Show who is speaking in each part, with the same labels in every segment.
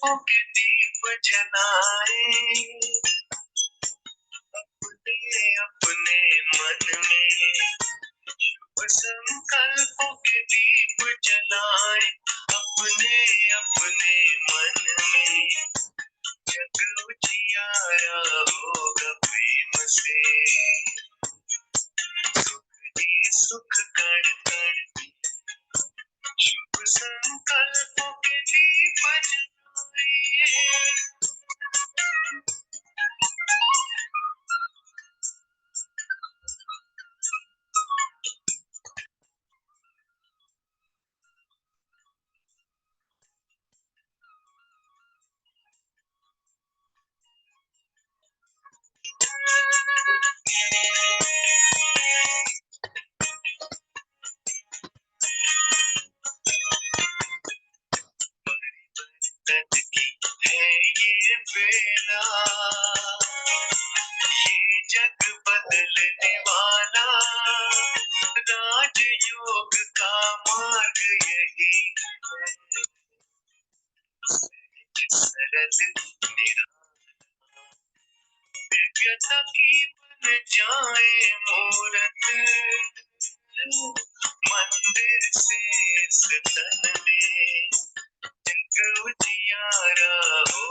Speaker 1: संकल्पों के दीप जलाए अपने अपने मन में, शुभ संकल्पों के दीप जलाए अपने अपने मन में, जग उजियारा होगा प्रेम से, सुख ही सुख कण कण, शुभ संकल्पों के दीप जलाए। जग बदलने वाला राजयोग का मार्ग यही है, सरल निराला दिव्यता की बन जाए मूरत, मंदिर से तन में, जग उजियारा हो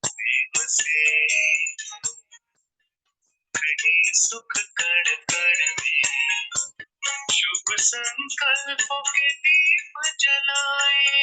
Speaker 1: प्रेम से, कहीं सुख कण कण में, शुभ संकल्पों के दीप जलाए।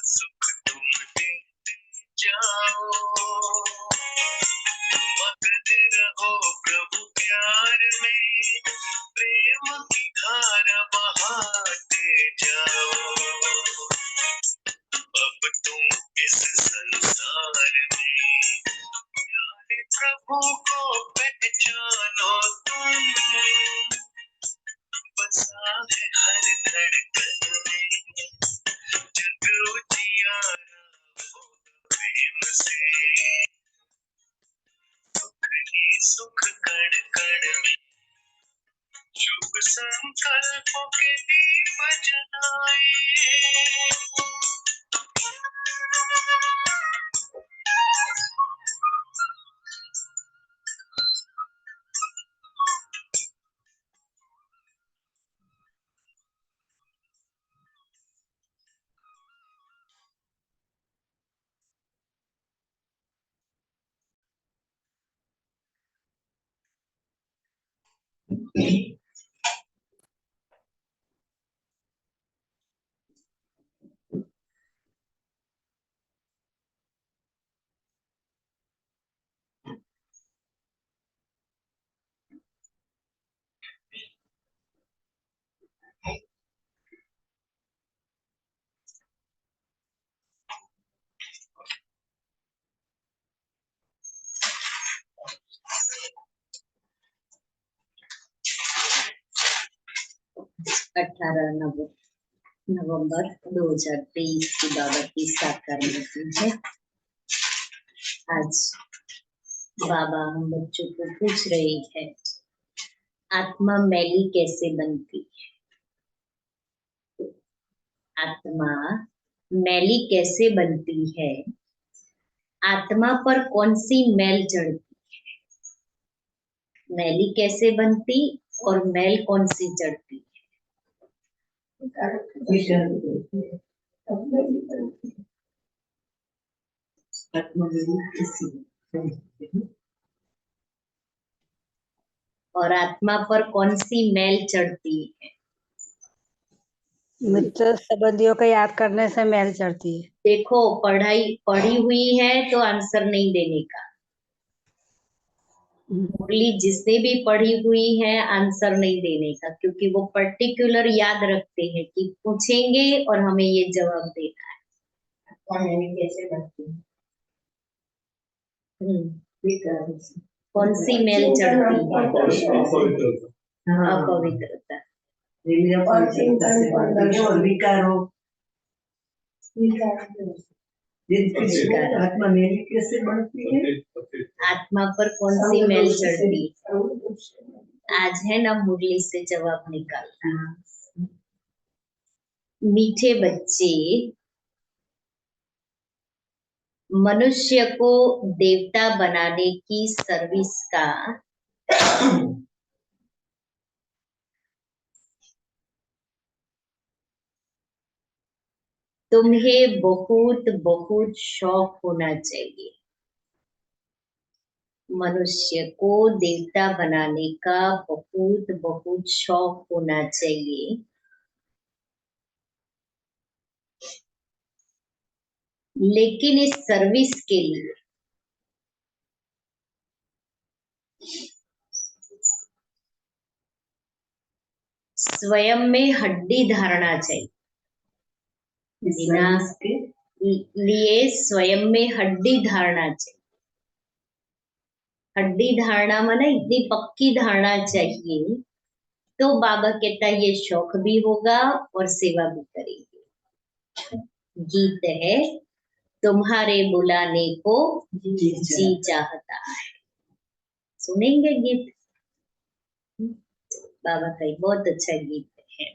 Speaker 1: सुख तुम देते जाओ, मगन रहो प्रभु प्यार में, प्रेम की धारा बहाते जाओ, अब तुम इस संसार में, प्यारे प्रभु को पहचानो तुम, बसा है हर धड़कन में, जग उजियारा हो प्रेम से, सुख ही सुख कण कण में, शुभ संकल्पों के दीप जलाए।
Speaker 2: अठारह नवंबर 2023 की बाबा की साकार मूर्ति है। आज बाबा हम बच्चों को पूछ रहे हैं, आत्मा मैली कैसे बनती है? आत्मा मैली कैसे बनती है? आत्मा पर कौन सी मैल चढ़ती है? मैली कैसे बनती और मैल कौन सी चढ़ती है? और आत्मा पर कौन सी मैल चढ़ती है?
Speaker 3: मित्र संबंधियों को याद करने से मैल चढ़ती है।
Speaker 2: देखो, पढ़ी हुई है तो आंसर नहीं देने का, मुरली जिसने भी पढ़ी हुई है आंसर नहीं देने का, क्योंकि वो पर्टिकुलर याद रखते हैं कि पूछेंगे और हमें ये जवाब देना है। कैसे बनती है? कौन सी मेल चढ़ती है? अपवित्रता।
Speaker 1: और विकारों आत्मा मेरी कैसे बढ़ती है?
Speaker 2: आत्मा पर कौन सी मेल चढ़ती है? आज है ना मुरली से जवाब निकालना। मीठे बच्चे, मनुष्य को देवता बनाने की सर्विस का तुम्हें बहुत बहुत शौक होना चाहिए। मनुष्य को देवता बनाने का बहुत बहुत शौक होना चाहिए, लेकिन इस सर्विस के लिए स्वयं में हड्डी धारणा चाहिए। बिना लिए स्वयं में हड्डी धारणा चाहिए। हड्डी धारणा माने इतनी पक्की धारणा चाहिए, तो बाबा कहता ये शौक भी होगा और सेवा भी करेंगे। गीत है, तुम्हारे बुलाने को जी चाहता है। सुनेंगे गीत? बाबा का एक बहुत अच्छा गीत है।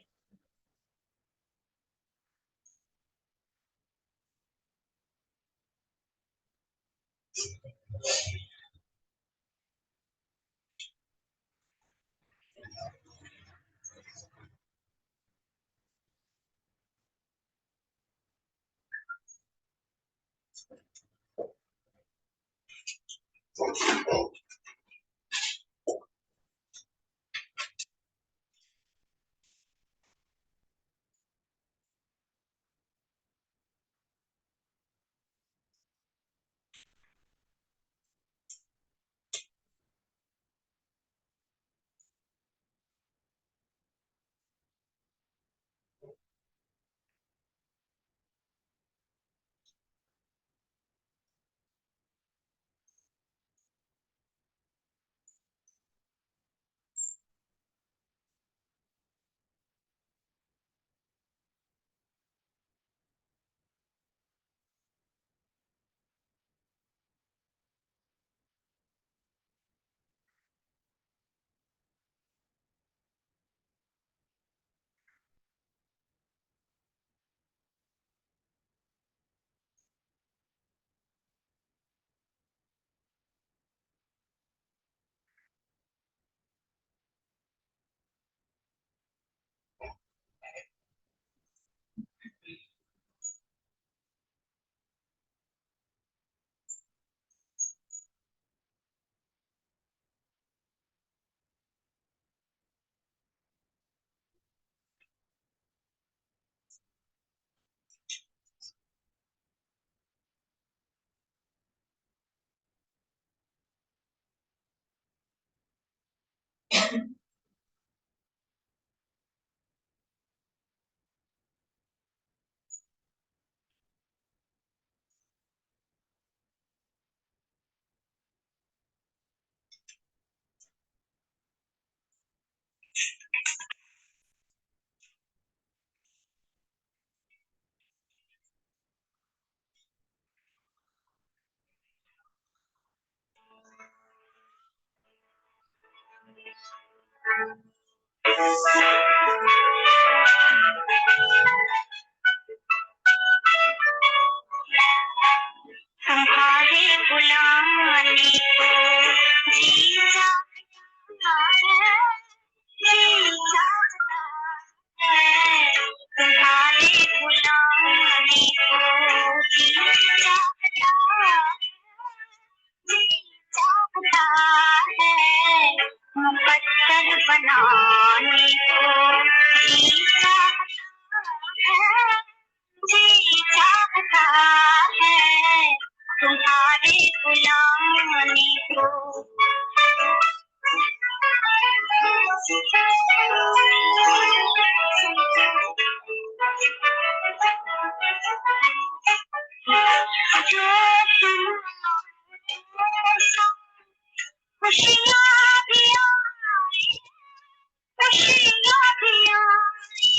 Speaker 1: तुम्हारे बुलाने को जी चाहता है, जी चाहता है। तुम्हारे बुलाने को जी चाहता है, जी चाहता है। मुकद्दर बनाने को जी चाहता है, जी चाहता है। तुम्हारे बुलाने को जो तुम खुशियाँ भी आई, खुशियाँ भी आई,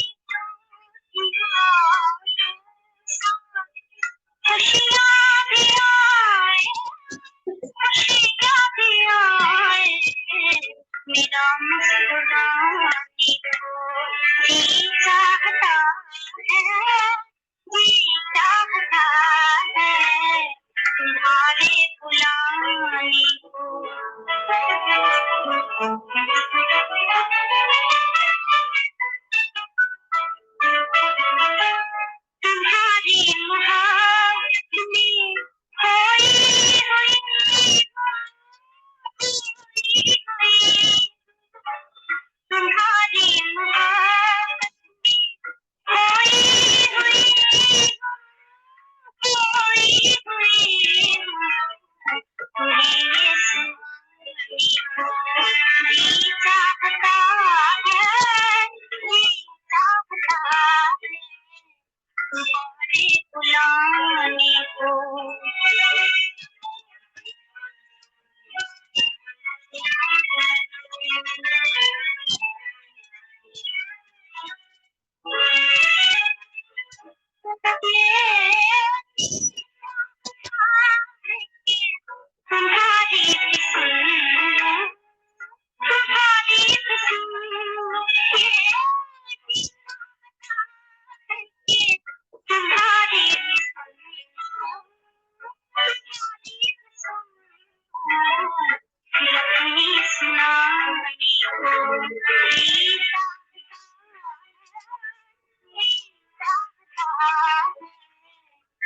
Speaker 1: खुशियाँ भी आई, खुशियाँ भी आई, मेरा मुस्कुराने को जी चाहता है, जी चाहता है, तुम्हारे बुलाने को। तुम्हारी मोहब्बत में खोई हुई, तुम्हारी मोहब्बत में खोई हुई, खोई हुई, तुम्हें ये सुनने को जी चाहता है, जी चाहता है, तुम्हारे बुलाने को।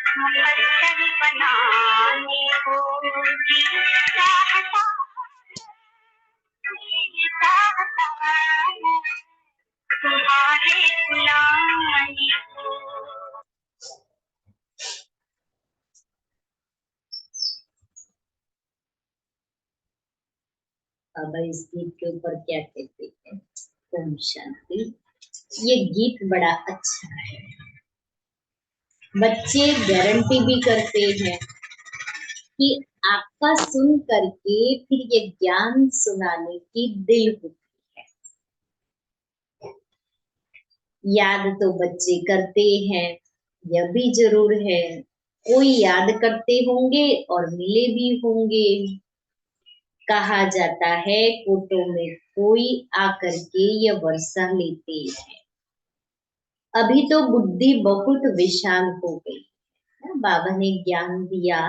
Speaker 1: तुम्हारी बनाने को जी चाहता है, तुम्हारे बुलाने को।
Speaker 2: अब इस गीत के ऊपर क्या कहते हैं? ओम शांति। ये गीत बड़ा अच्छा है। बच्चे गारंटी भी करते हैं कि आपका सुन करके फिर ये ज्ञान सुनाने की दिल होती है। याद तो बच्चे करते हैं, यह भी जरूर है, कोई याद करते होंगे और मिले भी होंगे। कहा जाता है कोटों में कोई आकर के यह वर्षा लेते हैं। अभी तो बुद्धि बहुत विशाल हो गई है। बाबा ने ज्ञान दिया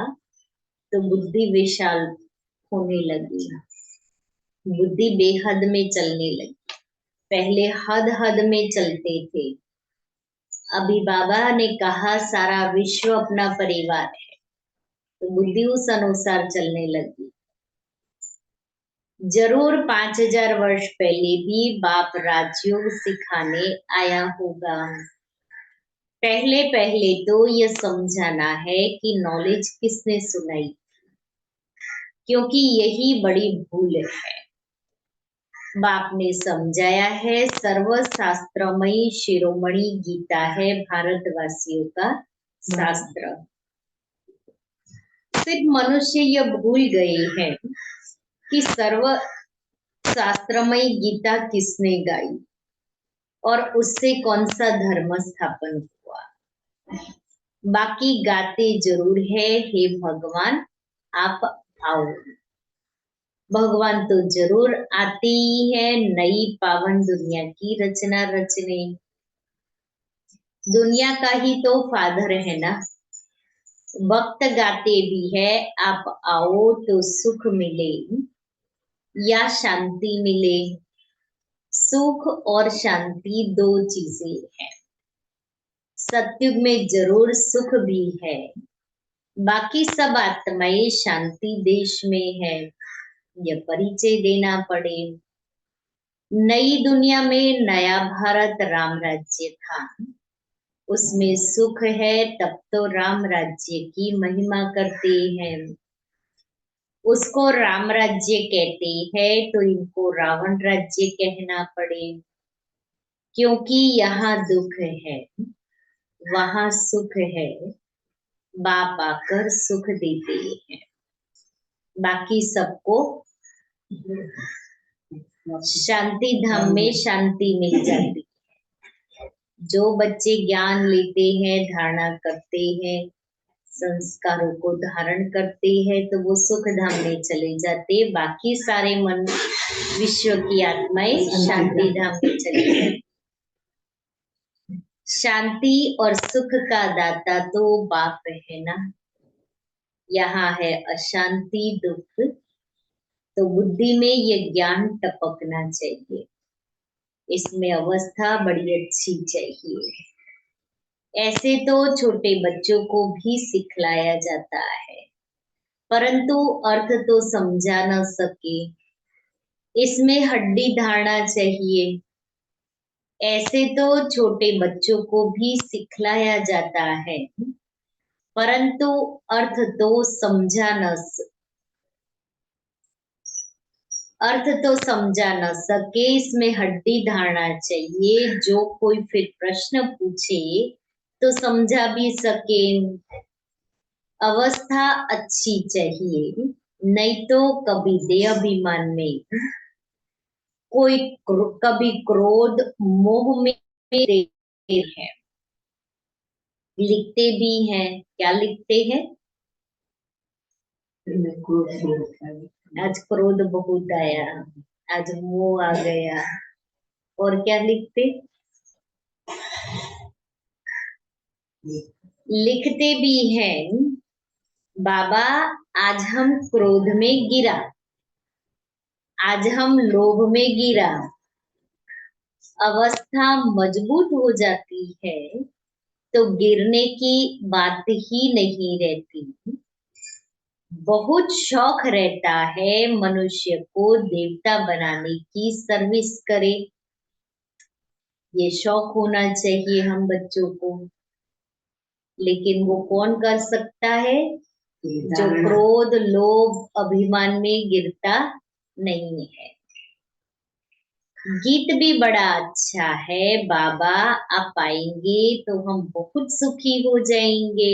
Speaker 2: तो बुद्धि विशाल होने लगी, बुद्धि बेहद में चलने लगी। पहले हद हद में चलते थे, अभी बाबा ने कहा सारा विश्व अपना परिवार है, तो बुद्धि उस अनुसार चलने लगी। जरूर 5000 वर्ष पहले भी बाप राजयोग सिखाने आया होगा। पहले पहले तो यह समझाना है कि नॉलेज किसने सुनाई, क्योंकि यही बड़ी भूल है। बाप ने समझाया है सर्वशास्त्रमयी शिरोमणि गीता है भारतवासियों का शास्त्र। सिर्फ मनुष्य यह भूल गए हैं कि सर्व शास्त्रमयी गीता किसने गाई और उससे कौन सा धर्म स्थापन हुआ। बाकी गाते जरूर है, हे भगवान आप आओ। भगवान तो जरूर आते ही है नई पावन दुनिया की रचना रचने। दुनिया का ही तो फादर है ना। वक्त गाते भी है आप आओ तो सुख मिले या शांति मिले। सुख और शांति दो चीजें हैं। सत्युग में जरूर सुख भी है, बाकी सब आत्माएं शांति देश में है, यह परिचय देना पड़े। नई दुनिया में नया भारत राम राज्य था, उसमें सुख है तब तो राम राज्य की महिमा करते हैं। उसको राम राज्य कहते हैं तो इनको रावण राज्य कहना पड़े, क्योंकि यहाँ दुख है वहाँ सुख है, बाप आकर सुख देते हैं, बाकी सबको शांति धाम में शांति मिल जाती है। जो बच्चे ज्ञान लेते हैं, धारणा करते हैं, संस्कारों को धारण करते हैं, तो वो सुख धाम में चले जाते, बाकी सारे मन विश्व की आत्माएं शांति धाम में चली जाती। शांति और सुख का दाता तो बाप है ना। यहाँ है अशांति, दुख, तो बुद्धि में ये ज्ञान टपकना चाहिए, इसमें अवस्था बड़ी अच्छी चाहिए। ऐसे तो छोटे बच्चों को भी सिखलाया जाता है, परंतु अर्थ तो समझा न सके, इसमें हड्डी धारणा चाहिए। ऐसे तो छोटे बच्चों को भी सिखलाया जाता है, परंतु अर्थ तो समझा न सके, इसमें हड्डी धारणा चाहिए। जो कोई फिर प्रश्न पूछे तो समझा भी सके। अवस्था अच्छी चाहिए, नहीं तो कभी देह अभिमान में, कभी क्रोध मोह में है। लिखते भी हैं, क्या लिखते हैं? आज क्रोध बहुत आया, आज मोह आ गया, और क्या लिखते? लिखते भी हैं, बाबा आज हम क्रोध में गिरा, आज हम लोभ में गिरा। अवस्था मजबूत हो जाती है तो गिरने की बात ही नहीं रहती। बहुत शौक रहता है मनुष्य को देवता बनाने की, सर्विस करे, ये शौक होना चाहिए हम बच्चों को। लेकिन वो कौन कर सकता है? जो क्रोध लोभ अभिमान में गिरता नहीं है। गीत भी बड़ा अच्छा है, बाबा आप आएंगे तो हम बहुत सुखी हो जाएंगे।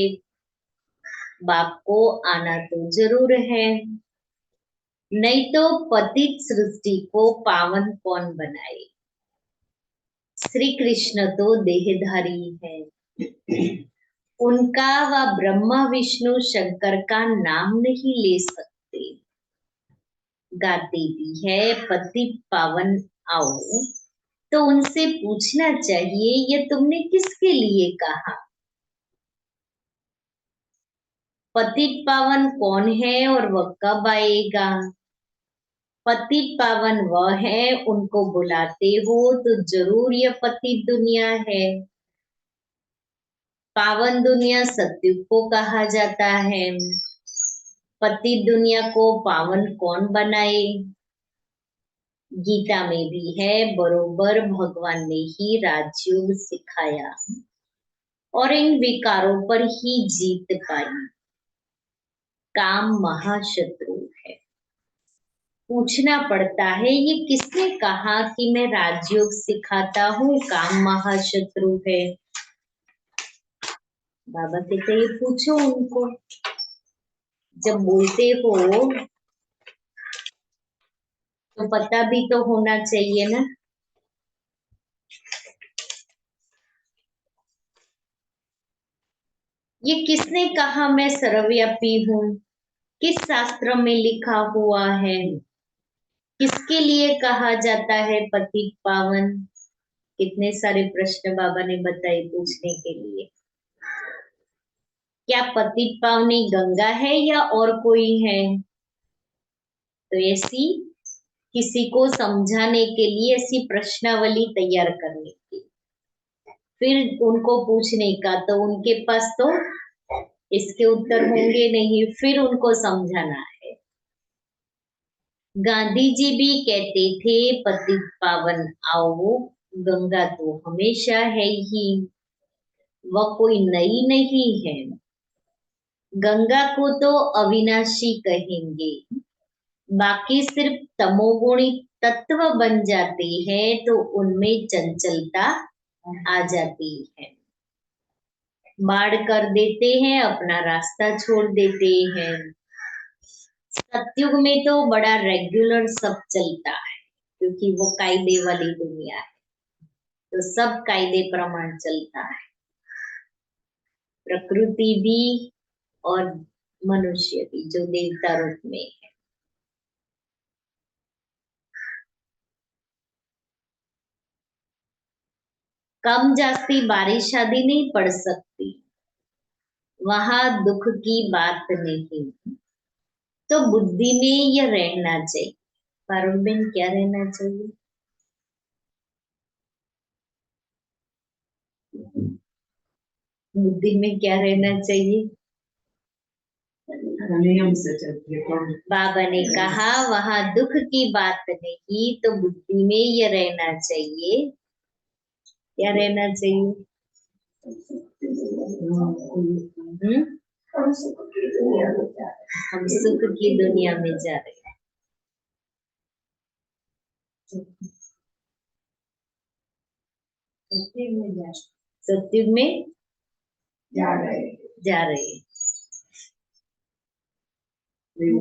Speaker 2: बाप को आना तो जरूर है, नहीं तो पतित सृष्टि को पावन कौन बनाए। श्री कृष्ण तो देहधारी है, उनका व ब्रह्मा विष्णु शंकर का नाम नहीं ले सकते। गाते भी है पतित पावन आओ, तो उनसे पूछना चाहिए ये तुमने किसके लिए कहा? पतित पावन कौन है और वह कब आएगा? पतित पावन वह है, उनको बुलाते हो तो जरूर यह पतित दुनिया है। पावन दुनिया सत्युग को कहा जाता है। पतित दुनिया को पावन कौन बनाए? गीता में भी है, बरोबर भगवान ने ही राजयोग सिखाया और इन विकारों पर ही जीत पाई। काम महाशत्रु है। पूछना पड़ता है ये किसने कहा कि मैं राजयोग सिखाता हूँ, काम महाशत्रु है? बाबा कहते ये पूछो उनको। जब बोलते हो तो पता भी तो होना चाहिए ना। ये किसने कहा मैं सर्वव्यापी हूँ? किस शास्त्र में लिखा हुआ है? किसके लिए कहा जाता है पतित पावन? कितने सारे प्रश्न बाबा ने बताए पूछने के लिए। क्या पतित पावनी गंगा है या और कोई है? तो ऐसी किसी को समझाने के लिए ऐसी प्रश्नावली तैयार करने की, फिर उनको पूछने का, तो उनके पास तो इसके उत्तर होंगे नहीं, फिर उनको समझाना है। गांधी जी भी कहते थे पतित पावन आओ, गंगा तो हमेशा है ही, वह कोई नई नहीं है। गंगा को तो अविनाशी कहेंगे, बाकी सिर्फ तमोगुणी तत्व बन जाते हैं तो उनमें चंचलता आ जाती है। बाढ़ कर देते हैं, अपना रास्ता छोड़ देते हैं। सतयुग में तो बड़ा रेगुलर सब चलता है, क्योंकि वो कायदे वाली दुनिया है, तो सब कायदे प्रमाण चलता है, प्रकृति भी और मनुष्य भी जो देवता रूप में है। कम जास्ती बारिश आदि नहीं पड़ सकती, वहां दुख की बात नहीं, तो बुद्धि में यह रहना चाहिए। पारुल बेन, क्या रहना चाहिए? बुद्धि में क्या रहना चाहिए?
Speaker 4: नियम से चलती है।
Speaker 2: बाबा ने कहा वहां दुख की बात नहीं, तो बुद्धि में यह रहना चाहिए। क्या रहना चाहिए? हम सुख की दुनिया में जा रहे हैं। सत्युग में
Speaker 4: जा रहे
Speaker 2: हैं।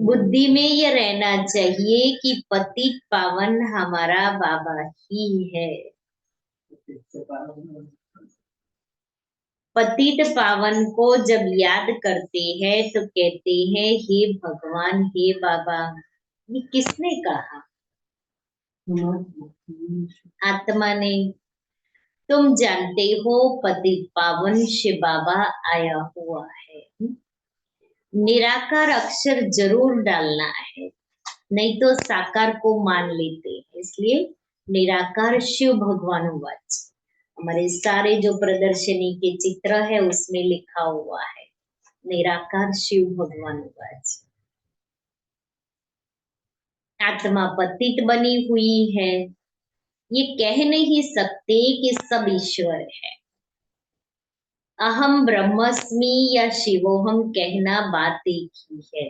Speaker 2: बुद्धि में ये रहना चाहिए कि पतित पावन हमारा बाबा ही है। पतित पावन को जब याद करते हैं तो कहते हैं हे भगवान, हे बाबा। ये किसने कहा? आत्मा ने। तुम जानते हो पतित पावन शिव बाबा आया हुआ है। निराकार अक्षर जरूर डालना है, नहीं तो साकार को मान लेते हैं, इसलिए निराकार शिव भगवान वाच। हमारे सारे जो प्रदर्शनी के चित्र है उसमें लिखा हुआ है निराकार शिव भगवान वाच। आत्मा पतित बनी हुई है, ये कह नहीं सकते कि सब ईश्वर है। अहम ब्रह्मस्मि या शिवोहम कहना बात एक ही है,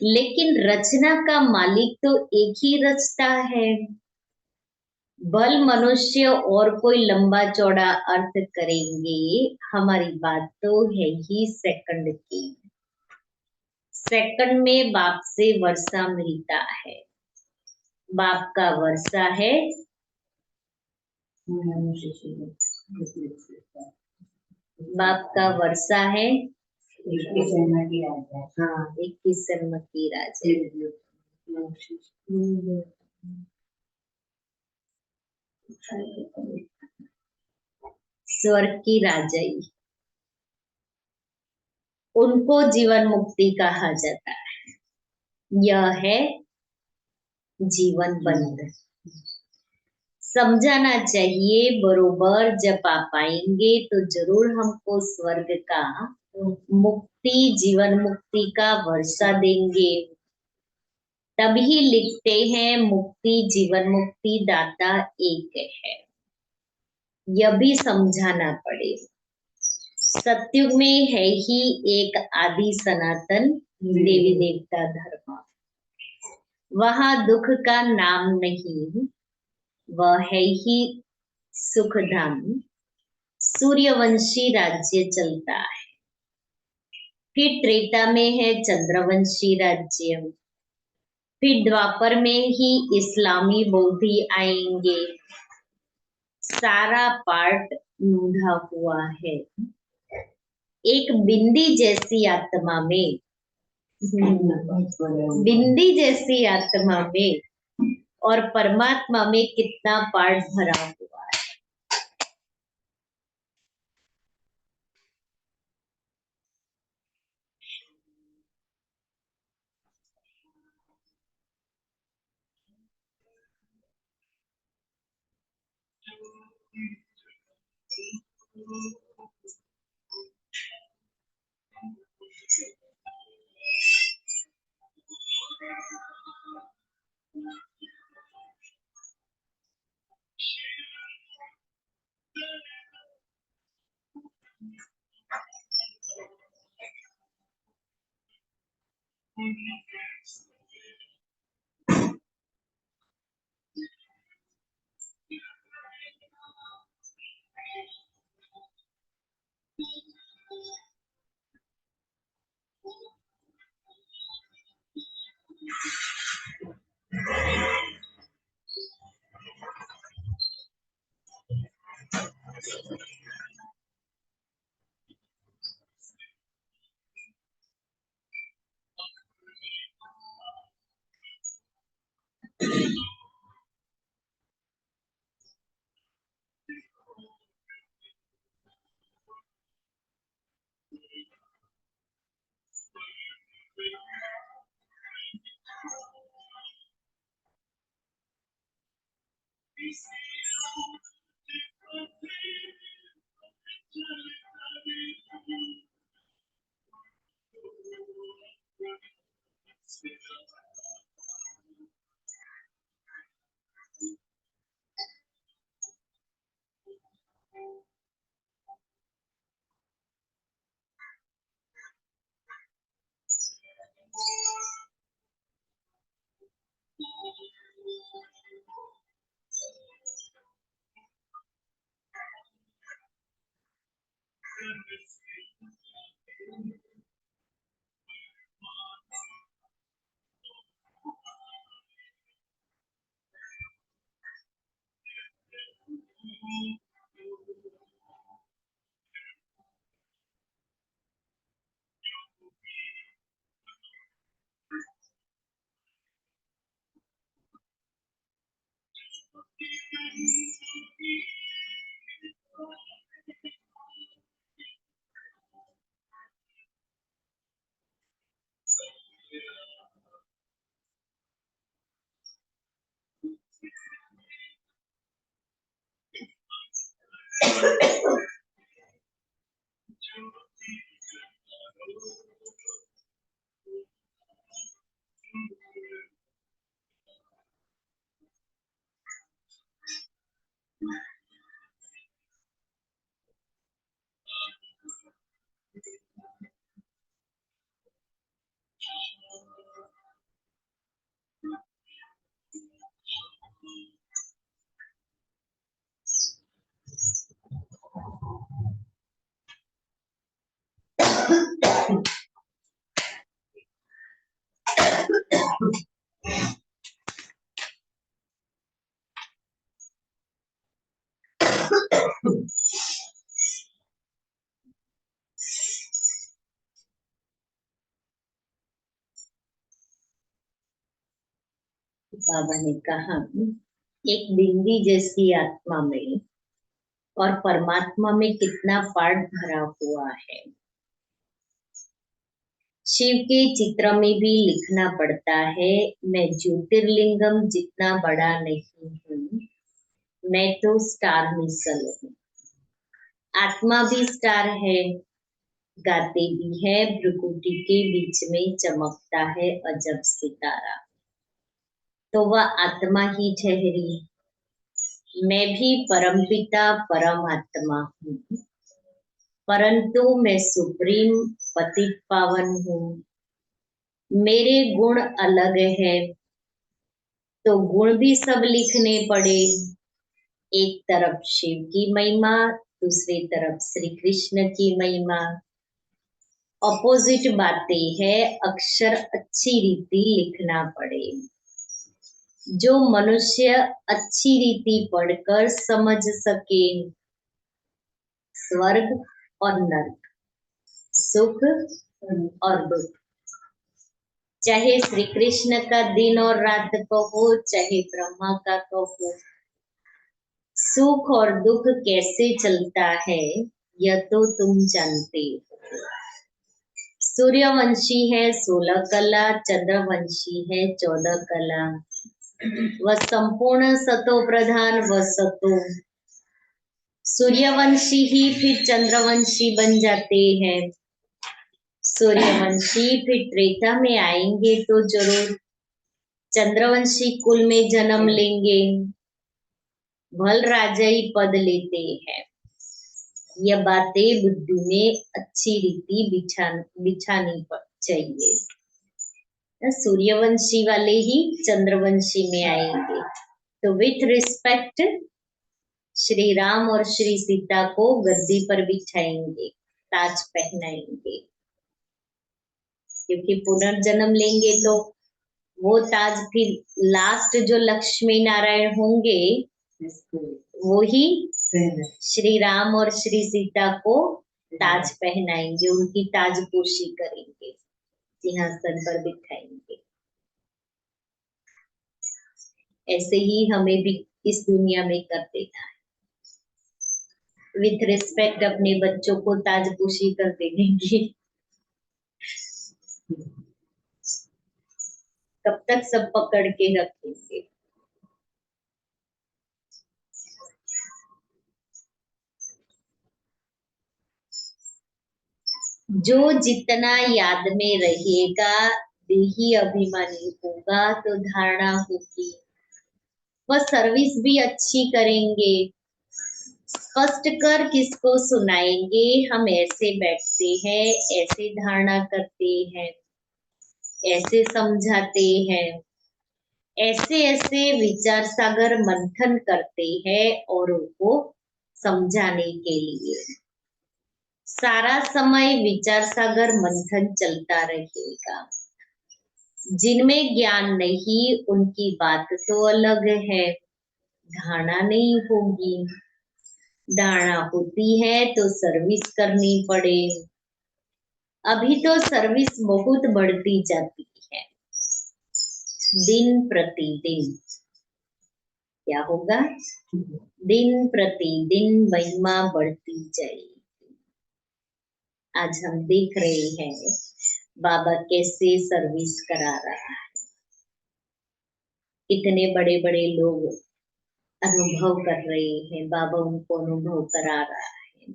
Speaker 2: लेकिन रचना का मालिक तो एक ही रचता है। बल मनुष्य और कोई लंबा चौड़ा अर्थ करेंगे, हमारी बात तो है ही सेकंड की। सेकंड में बाप से वर्षा मिलता है, बाप का वर्षा है। बाप का वर्षा है। हाँ, 21 जन्म की राजा। स्वर्ग की राजाई, उनको जीवन मुक्ति कहा जाता है। यह है जीवन बंध। समझाना चाहिए बरोबर, जब आप आएंगे तो जरूर हमको स्वर्ग का मुक्ति, जीवन मुक्ति का वर्षा देंगे। तभी लिखते हैं मुक्ति जीवन मुक्ति दाता एक है। यह भी समझाना पड़ेगा। सतयुग में है ही एक आदि सनातन देवी देवता धर्म, वहां दुख का नाम नहीं, वह है ही सुखधाम। सूर्यवंशी राज्य चलता है, फिर त्रेता में है चंद्रवंशी राज्य, फिर द्वापर में ही इस्लामी बौद्धि आएंगे। सारा पार्ट नूंढा हुआ है एक बिंदी जैसी आत्मा में। बिंदी जैसी आत्मा में और परमात्मा में कितना पार्ट भरा हुआ है। बाबा ने कहा, एक बिंदी जैसी आत्मा में और परमात्मा में कितना पार्ट भरा हुआ है। शिव के चित्र में भी लिखना पड़ता है, मैं ज्योतिर्लिंगम जितना बड़ा नहीं हूँ, मैं तो स्टार मिसल हूँ। आत्मा भी स्टार है, गाते भी है, भ्रुकुटी के बीच में चमकता है अजब सितारा। तो वह आत्मा ही ठहरी। मैं भी परमपिता परमात्मा हूँ, परंतु मैं सुप्रीम पतित पावन हूँ। मेरे गुण अलग है, तो गुण भी सब लिखने पड़े। एक तरफ शिव की महिमा, दूसरी तरफ श्री कृष्ण की महिमा। अपोजिट बातें है, अक्षर अच्छी रीति लिखना पड़े। जो मनुष्य अच्छी रीति पढ़कर समझ सके, स्वर्ग और नर्क, सुख और दुख, चाहे श्री कृष्ण का दिन और रात कहो, चाहे ब्रह्मा का कहो, सुख और दुख कैसे चलता है यह तो तुम जानते हो। सूर्यवंशी है 16 कला, चंद्रवंशी है 14 कला। वह संपूर्ण सतो प्रधान, वह सतो। सूर्यवंशी ही फिर चंद्रवंशी बन जाते हैं। सूर्यवंशी फिर त्रेता में आएंगे तो जरूर चंद्रवंशी कुल में जन्म लेंगे, भल राजाई पद लेते हैं। यह बातें बुद्धि में अच्छी रीति बिछानी चाहिए। सूर्यवंशी वाले ही चंद्रवंशी में आएंगे, तो विथ रिस्पेक्ट श्री राम और श्री सीता को गद्दी पर बिठाएंगे, ताज पहनाएंगे, क्योंकि पुनर्जन्म लेंगे तो वो ताज फिर लास्ट जो लक्ष्मी नारायण होंगे वो ही श्री राम और श्री सीता को ताज पहनाएंगे, उनकी ताजपोशी करेंगे, सिंहासन पर बिठाएंगे। ऐसे ही हमें भी इस दुनिया में कर देना है। विथ रिस्पेक्ट अपने बच्चों को ताजपोशी कर देंगे। तब तक सब पकड़ के रखेंगे। जो जितना याद में रहेगा, देही अभिमानी होगा तो धारणा होगी, वह सर्विस भी अच्छी करेंगे। स्पष्ट कर किसको सुनाएंगे, हम ऐसे बैठते हैं, ऐसे धारणा करते हैं, ऐसे समझाते हैं, ऐसे ऐसे विचार सागर मंथन करते हैं औरों को समझाने के लिए। सारा समय विचार सागर मंथन चलता रहेगा। जिनमें ज्ञान नहीं उनकी बात तो अलग है, धारणा नहीं होगी। धारणा होती है तो सर्विस करनी पड़े। अभी तो सर्विस बहुत बढ़ती जाती है, दिन प्रतिदिन। क्या होगा? दिन प्रतिदिन महिमा बढ़ती जाएगी। आज हम देख रहे हैं बाबा कैसे सर्विस करा रहा है। इतने बड़े बड़े लोग अनुभव कर रहे हैं, बाबा उनको अनुभव करा रहा है।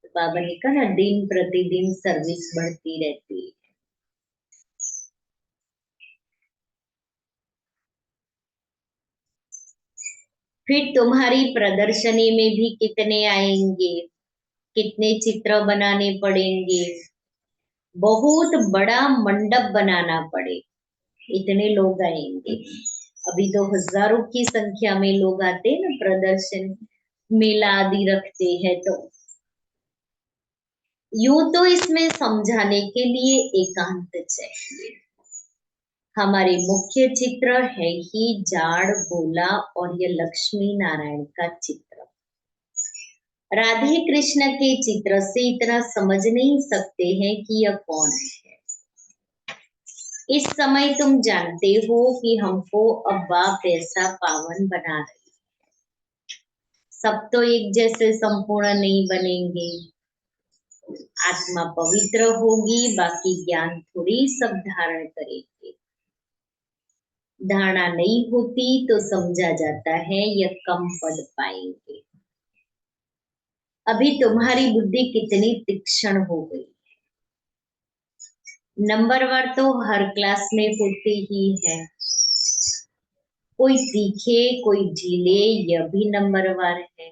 Speaker 2: तो बाबा ने कहा दिन प्रतिदिन सर्विस बढ़ती रहती है। फिर तुम्हारी प्रदर्शनी में भी कितने आएंगे, कितने चित्र बनाने पड़ेंगे, बहुत बड़ा मंडप बनाना पड़े, इतने लोग आएंगे। अभी तो हजारों की संख्या में लोग आते हैं ना, प्रदर्शन मेला आदि रखते हैं। तो यूं तो इसमें समझाने के लिए एकांत चाहिए। हमारे मुख्य चित्र है ही जाड़ गोला और यह लक्ष्मी नारायण का चित्र। राधे कृष्ण के चित्र से इतना समझ नहीं सकते हैं कि यह कौन है। इस समय तुम जानते हो कि हमको अब बाप ऐसा पावन बना रही है। सब तो एक जैसे संपूर्ण नहीं बनेंगे। आत्मा पवित्र होगी, बाकी ज्ञान थोड़ी सब धारण करेंगे। धारणा नहीं होती तो समझा जाता है यह कम पद पाएंगे। अभी तुम्हारी बुद्धि कितनी तीक्ष्ण हो गई है। नंबरवार तो हर क्लास में होते ही है, कोई तीखे कोई ढीले, यह भी नंबरवार है।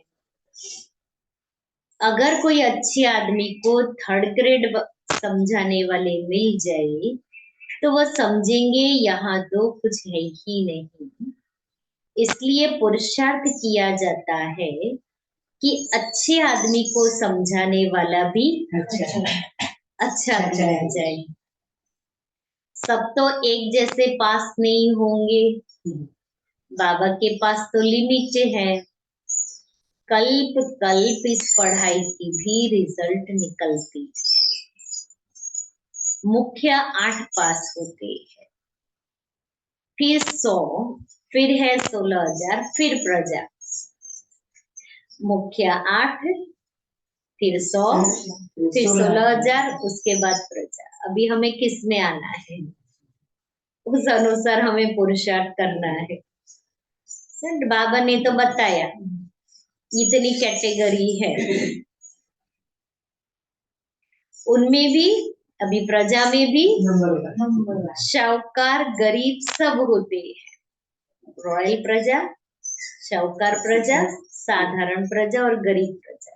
Speaker 2: अगर कोई अच्छे आदमी को थर्ड ग्रेड समझाने वाले मिल जाए तो वह समझेंगे यहाँ तो कुछ है ही नहीं। इसलिए पुरुषार्थ किया जाता है कि अच्छे आदमी को समझाने वाला भी अच्छा दिया जाए। सब तो एक जैसे पास नहीं होंगे। बाबा के पास तो लिमिट है। कल्प कल्प इस पढ़ाई की भी रिजल्ट निकलती है। मुख्य 8 पास होते हैं, फिर 100, फिर है 16,000, फिर प्रजा। मुख्य 8, फिर 100, फिर 16,000, उसके बाद प्रजा। अभी हमें किस में आना है, उस अनुसार हमें पुरुषार्थ करना है। बाबा ने तो बताया इतनी कैटेगरी है, उनमें भी अभी प्रजा में भी शाहूकार गरीब सब होते हैं। रॉयल प्रजा, शाहूकार प्रजा, साधारण प्रजा और गरीब प्रजा।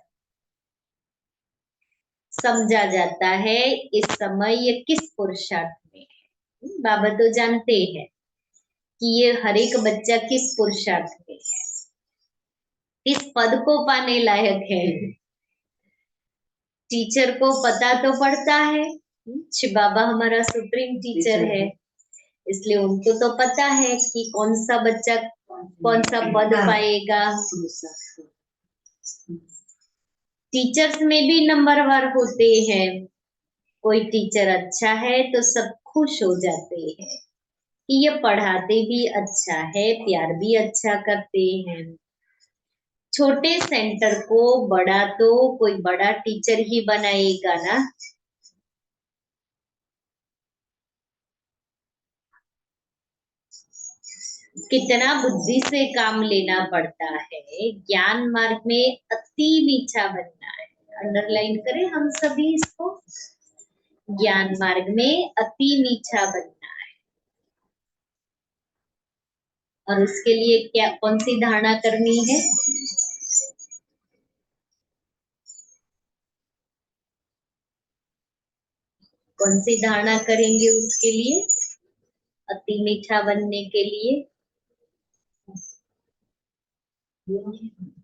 Speaker 2: समझा जाता है इस समय ये किस पुरुषार्थ में है। बाबा तो जानते हैं कि ये हर एक बच्चा किस पुरुषार्थ में है, इस पद को पाने लायक है। टीचर को पता तो पड़ता है, बाबा हमारा सुप्रीम टीचर है, इसलिए उनको तो पता है कि कौन सा बच्चा कौन सा पद पाएगा। टीचर्स में भी नंबरवार होते हैं। कोई टीचर अच्छा है तो सब खुश हो जाते हैं कि ये पढ़ाते भी अच्छा है, प्यार भी अच्छा करते हैं। छोटे सेंटर को बड़ा तो कोई बड़ा टीचर ही बनाएगा ना। कितना बुद्धि से काम लेना पड़ता है। ज्ञान मार्ग में अति मीठा बनना है। अंडरलाइन करें हम सभी इसको। ज्ञान मार्ग में अति मीठा बनना है। और उसके लिए क्या कौन सी धारणा करनी है? कौन सी धारणा करेंगे उसके लिए, अति मीठा बनने के लिए?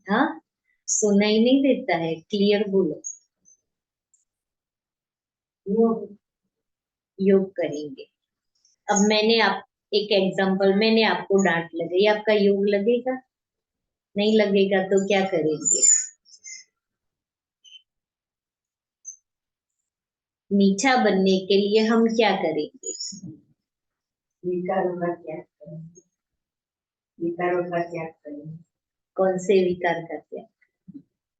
Speaker 2: हाँ, सुनाई नहीं देता है, क्लियर बोलो। योग करेंगे। अब मैंने आप एक एग्जांपल, मैंने आपको डांट लगाई, आपका योग लगेगा? नहीं लगेगा तो क्या करेंगे? मीठा बनने के लिए हम क्या करेंगे?
Speaker 4: विकारों का त्याग करेंगे। विकारों का त्याग करेंगे।
Speaker 2: कौन से विकार का त्याग?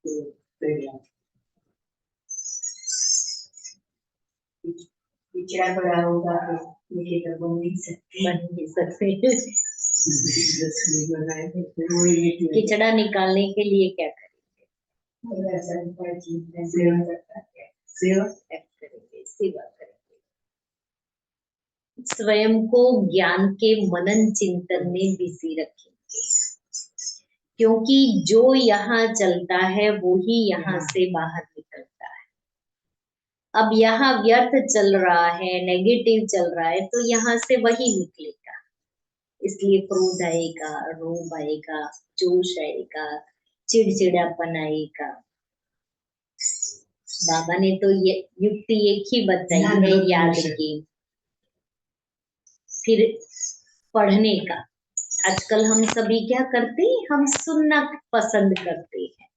Speaker 4: तो प्रयाग। पिछड़ा पड़ा होगा तो मीठे तो बन नहीं सकते।
Speaker 2: बन नहीं सकते।
Speaker 4: रसोई बनाए थे, फिर वही मीठी बनी।
Speaker 2: किचड़ा निकालने के लिए क्या करेंगे?
Speaker 4: और ऐसा कोई चीज है, सेवा करता है। सेवा
Speaker 2: करेंगे, सेवा करेंगे। स्वयं को ज्ञान के मनन चिंतन में बिजी रखेंगे, क्योंकि जो यहाँ चलता है वो ही यहाँ से बाहर निकलता है। अब यहाँ व्यर्थ चल रहा है, नेगेटिव चल रहा है, तो यहाँ से वही निकलेगा। इसलिए क्रोध आएगा, रोब आएगा, जोश आएगा, चिड़चिड़ापन आएगा। बाबा ने तो ये युक्ति एक ही बताई है, याद की। फिर पढ़ने का, आजकल हम सभी क्या करते हैं, हम सुनना पसंद करते हैं।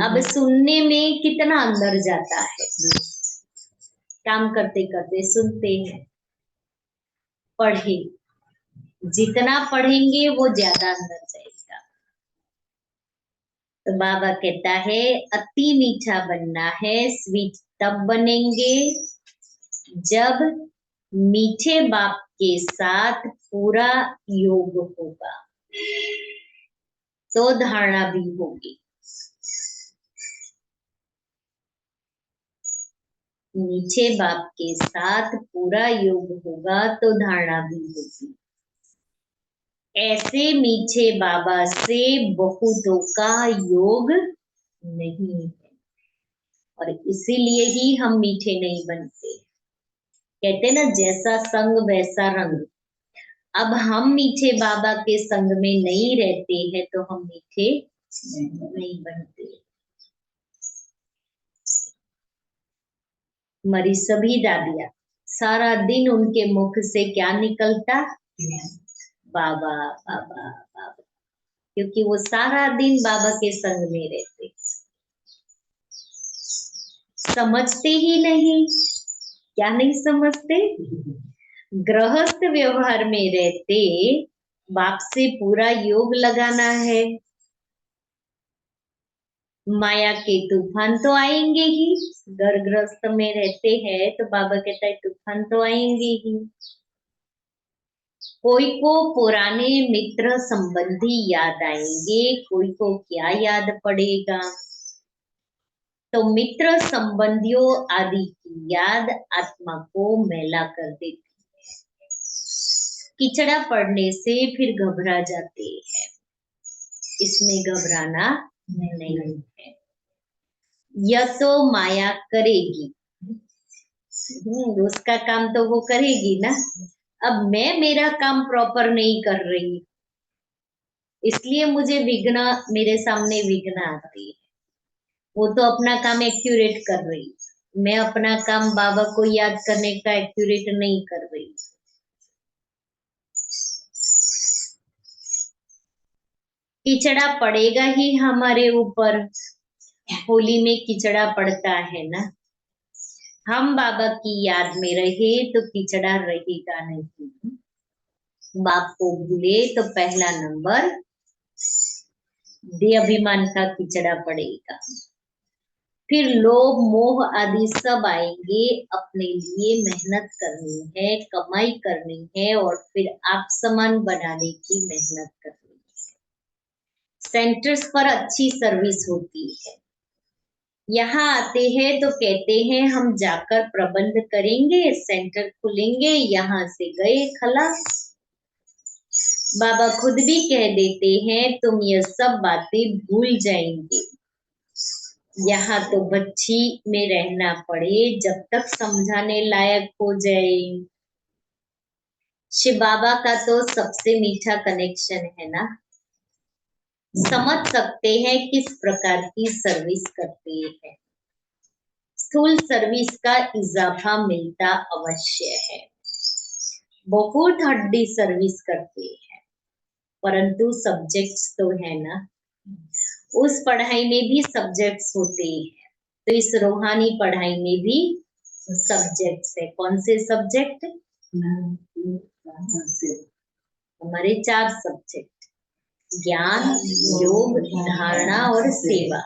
Speaker 2: अब सुनने में कितना अंदर जाता है, काम करते करते सुनते हैं। पढ़े, जितना पढ़ेंगे वो ज्यादा अंदर जाएगा। तो बाबा कहता है अति मीठा बनना है। स्वीट तब बनेंगे जब मीठे बाप के साथ पूरा योग होगा, तो धारणा भी होगी। मीठे बाप के साथ पूरा योग होगा तो धारणा भी होगी। ऐसे मीठे बाबा से बहुतों का योग नहीं है, और इसीलिए ही हम मीठे नहीं बनते। कहते ना, जैसा संग वैसा रंग। अब हम मीठे बाबा के संग में नहीं रहते हैं तो हम मीठे नहीं बनते। हमारी सभी दादियाँ, सारा दिन उनके मुख से क्या निकलता? बाबा बाबा बाबा, क्योंकि वो सारा दिन बाबा के संग में रहते। समझते ही नहीं। क्या नहीं समझते? गृहस्थ व्यवहार में रहते बाप से पूरा योग लगाना है। माया के तूफान तो आएंगे ही, घर गृहस्थ में रहते हैं तो बाबा कहता है तूफान तो आएंगे ही। कोई को पुराने मित्र संबंधी याद आएंगे, कोई को क्या याद पड़ेगा। तो मित्र संबंधियों आदि की याद आत्मा को मैला कर देती है। किचड़ा पड़ने से फिर घबरा जाते हैं, इसमें घबराना नहीं है। यह तो माया करेगी, उसका काम तो वो करेगी ना। अब मैं मेरा काम प्रॉपर नहीं कर रही, इसलिए मुझे विघ्न, मेरे सामने विघ्न आती है। वो तो अपना काम एक्यूरेट कर रही, मैं अपना काम बाबा को याद करने का एक्यूरेट नहीं कर रही। किचड़ा पड़ेगा ही हमारे ऊपर। होली में किचड़ा पड़ता है ना। हम बाबा की याद में रहे तो किचड़ा रहेगा नहीं। बाप को भूले तो पहला नंबर देह अभिमान का किचड़ा पड़ेगा। फिर लोभ मोह आदि सब आएंगे। अपने लिए मेहनत करनी है, कमाई करनी है, और फिर आप समान बनाने की मेहनत करनी है। सेंटर्स पर अच्छी सर्विस होती है, यहाँ आते हैं तो कहते हैं हम जाकर प्रबंध करेंगे, सेंटर खुलेंगे, यहाँ से गए खलास। बाबा खुद भी कह देते हैं तुम ये सब बातें भूल जाएंगे। यहाँ तो बच्ची में रहना पड़े जब तक समझाने लायक हो जाए। शिव बाबा का तो सबसे मीठा कनेक्शन है ना। समझ सकते हैं किस प्रकार की सर्विस करते हैं। स्थूल सर्विस का इजाफा मिलता अवश्य है। बहुत हड्डी सर्विस करते हैं, परंतु सब्जेक्ट्स तो है ना। उस पढ़ाई में भी सब्जेक्ट्स होते हैं, तो इस रूहानी पढ़ाई में भी सब्जेक्ट्स है। कौन से सब्जेक्ट? हमारे 4 सब्जेक्ट, ज्ञान, योग, धारणा और सेवा।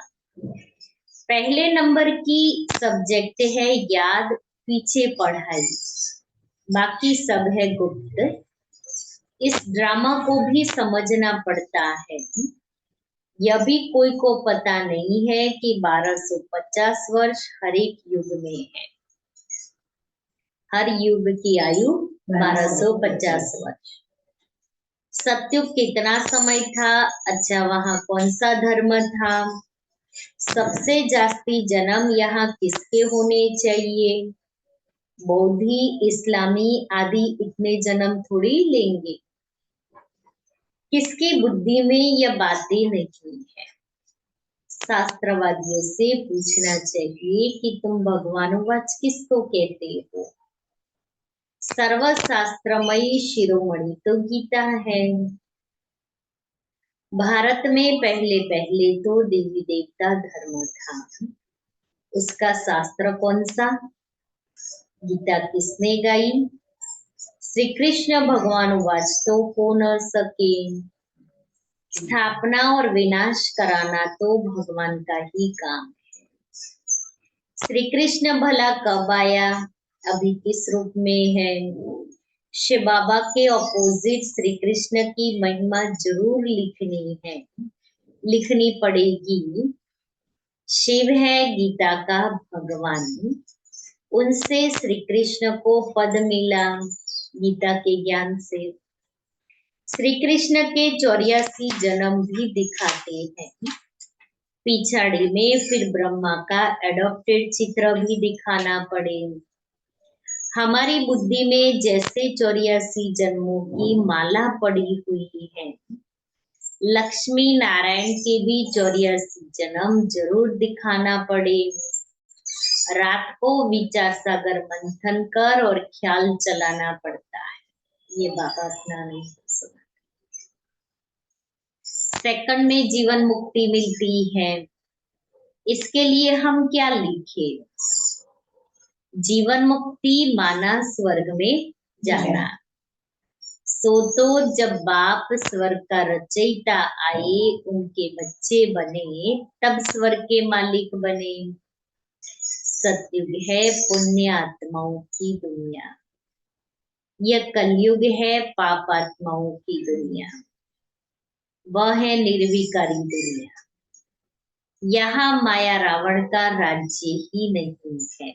Speaker 2: पहले नंबर की सब्जेक्ट है याद, पीछे पढ़ाई, बाकी सब है गुप्त। इस ड्रामा को भी समझना पड़ता है। यह भी कोई को पता नहीं है कि 1250 वर्ष हर एक युग में है। हर युग की आयु 1250 वर्ष। सतयुग कितना समय था? अच्छा, वहां कौन सा धर्म था? सबसे जास्ती जन्म यहाँ किसके होने चाहिए? बौद्धी, इस्लामी आदि इतने जन्म थोड़ी लेंगे। किसकी बुद्धि में यह बातें नहीं है। शास्त्रवादियों से पूछना चाहिए कि तुम भगवानुवाच किसको कहते हो? सर्वशास्त्रमयी शिरोमणि तो गीता है। भारत में पहले पहले तो देवी देवता धर्म था। उसका शास्त्र कौन सा? गीता किसने गाई? श्री कृष्ण भगवान वाच तो हो न सके। स्थापना और विनाश कराना तो भगवान का ही काम है। श्री कृष्ण भला कब आया? अभी किस रूप में है? शिव बाबा के ऑपोजिट श्री कृष्ण की महिमा जरूर लिखनी है, लिखनी पड़ेगी। शिव है गीता का भगवान, उनसे श्री कृष्ण को पद मिला गीता के ज्ञान से। श्री कृष्ण के 84 जन्म भी दिखाते हैं। पिछाड़ी में फिर ब्रह्मा का एडॉप्टेड चित्र भी दिखाना पड़े। हमारी बुद्धि में जैसे 84 जन्मों की माला पड़ी हुई है, लक्ष्मी नारायण के भी 84 जन्म जरूर दिखाना पड़े। रात को विचार सागर मंथन कर और ख्याल चलाना पड़ता है। ये बाबा अपना नहीं सुना। सेकंड में जीवन मुक्ति मिलती है। इसके लिए हम क्या लिखे? जीवन मुक्ति माना स्वर्ग में जाना। सो तो जब बाप स्वर्ग का रचयिता आए, उनके बच्चे बने, तब स्वर्ग के मालिक बने। सतयुग है पुण्य आत्माओं की दुनिया, यह कलयुग है पाप आत्माओं की दुनिया। वह है निर्विकारी दुनिया। यहाँ माया रावण का राज्य ही नहीं है।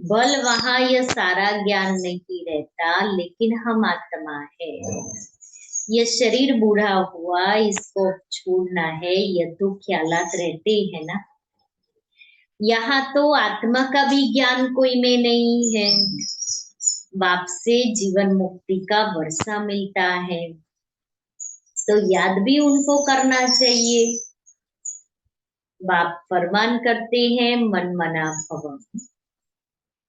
Speaker 2: बल वहां यह सारा ज्ञान नहीं रहता, लेकिन हम आत्मा है। यह शरीर बूढ़ा हुआ, इसको छोड़ना है, यह तो ख्यालात रहते हैं ना। यहाँ तो आत्मा का भी ज्ञान कोई में नहीं है। बाप से जीवन मुक्ति का वर्षा मिलता है, तो याद भी उनको करना चाहिए। बाप फरमान करते हैं मन मना भवम।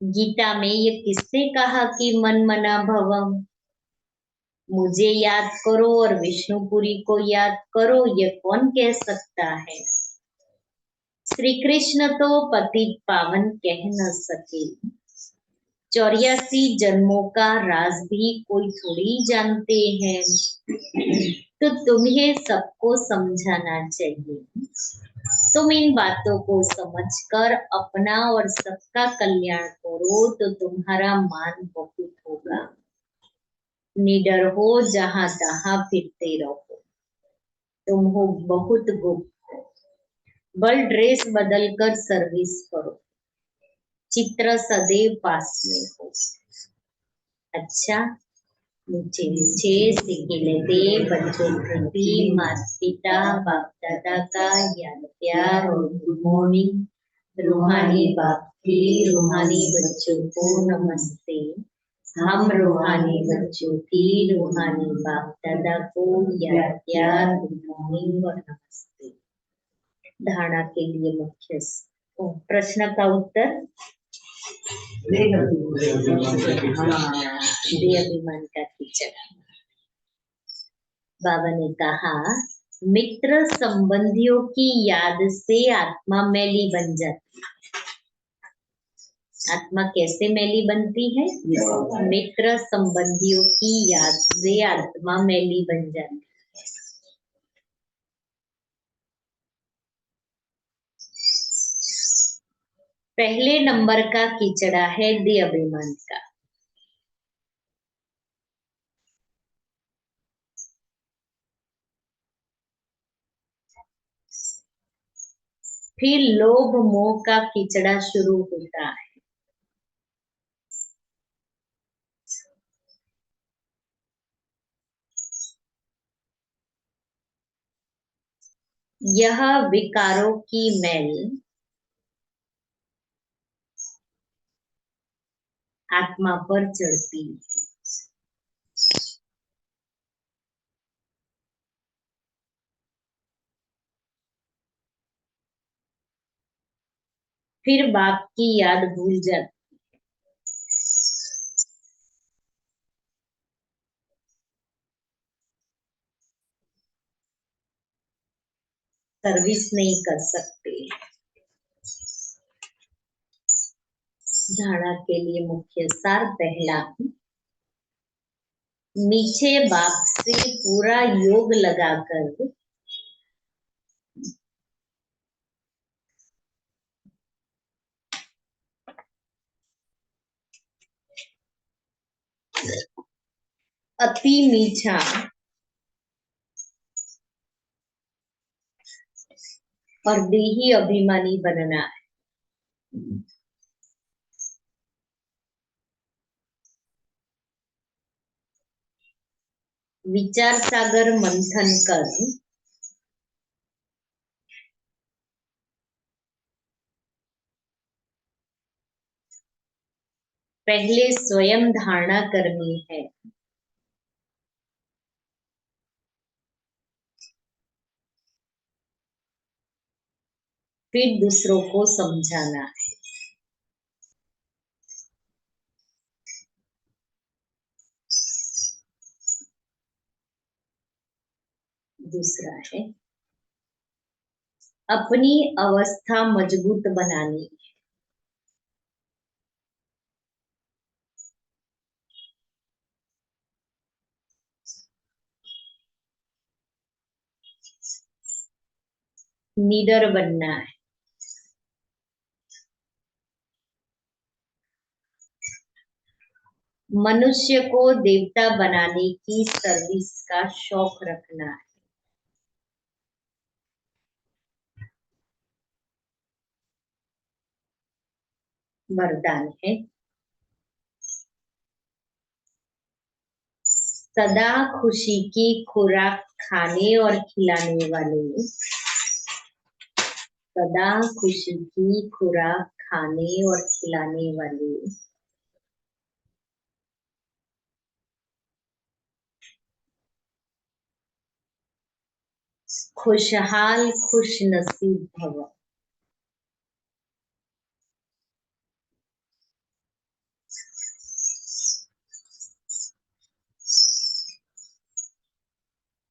Speaker 2: गीता में ये किसने कहा कि मन मना भवम? मुझे याद करो और विष्णुपुरी को याद करो, ये कौन कह सकता है? श्री कृष्ण तो पतित पावन कह न सके। 84 जन्मों का राज भी कोई थोड़ी जानते हैं, तो तुम्हें सबको समझाना चाहिए। तुम इन बातों को समझकर अपना और सबका कल्याण करो, तो तुम्हारा मान बहुत होगा। निडर हो, जहां तहां फिरते रहो। तुम हो बहुत गुप्त, बल ड्रेस बदलकर सर्विस करो, चित्र सदैव पास में हो। अच्छा, नीचे नीचे सीखे लेते बच्चों प्रति माता पिता बाप दादा का याद प्यार और गुड मॉर्निंग। रूहानी बाप की रूहानी बच्चों को नमस्ते। हम रूहानी बच्चों की रूहानी बाप दादा को याद प्यार गुड मॉर्निंग और नमस्ते। धारणा के लिए मुख्य प्रश्न का उत्तर अभिमान का कीचड़। बाबा ने कहा मित्र संबंधियों की याद से आत्मा मैली बन जाती है। आत्मा कैसे मैली बनती है? मित्र संबंधियों की याद से आत्मा मैली बन जाती है। पहले नंबर का कीचड़ा है दे अभिमान का। फिर लोभ मोह का कीचड़ा शुरू होता है। यह विकारों की मैल आत्मा पर चढ़ती है। फिर बाप की याद भूल जाती। सर्विस नहीं कर सकते। धारणा के लिए मुख्य सार पहला, नीचे बाप से पूरा योग लगाकर अति मीठा और देही अभिमानी बनना है। विचार सागर मंथन कर पहले स्वयं धारणा करनी है। फिर दूसरों को समझाना है। दूसरा है अपनी अवस्था मजबूत बनानी है। निडर बनना है। मनुष्य को देवता बनाने की सर्विस का शौक रखना है। वरदान है सदा खुशी की खुराक खाने और खिलाने वाले, सदा खुशी की खुराक खाने और खिलाने वाले खुशहाल खुश नसीब भव।